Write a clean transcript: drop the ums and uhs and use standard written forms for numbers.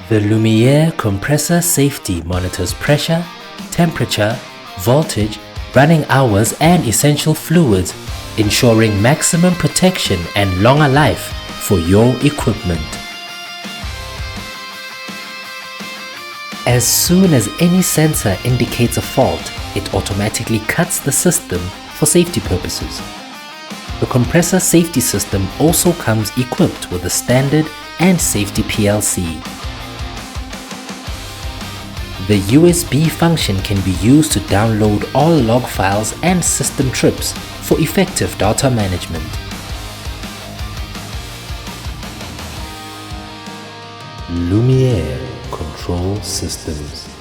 The LUMIER Compressor safety monitors pressure, temperature, voltage, running hours and essential fluids, ensuring maximum protection and longer life for your equipment. As soon as any sensor indicates a fault, it automatically cuts the system for safety purposes. The compressor safety system also comes equipped with a standard and safety PLC. The USB function can be used to download all log files and system trips for effective data management. LUMIER Control Systems.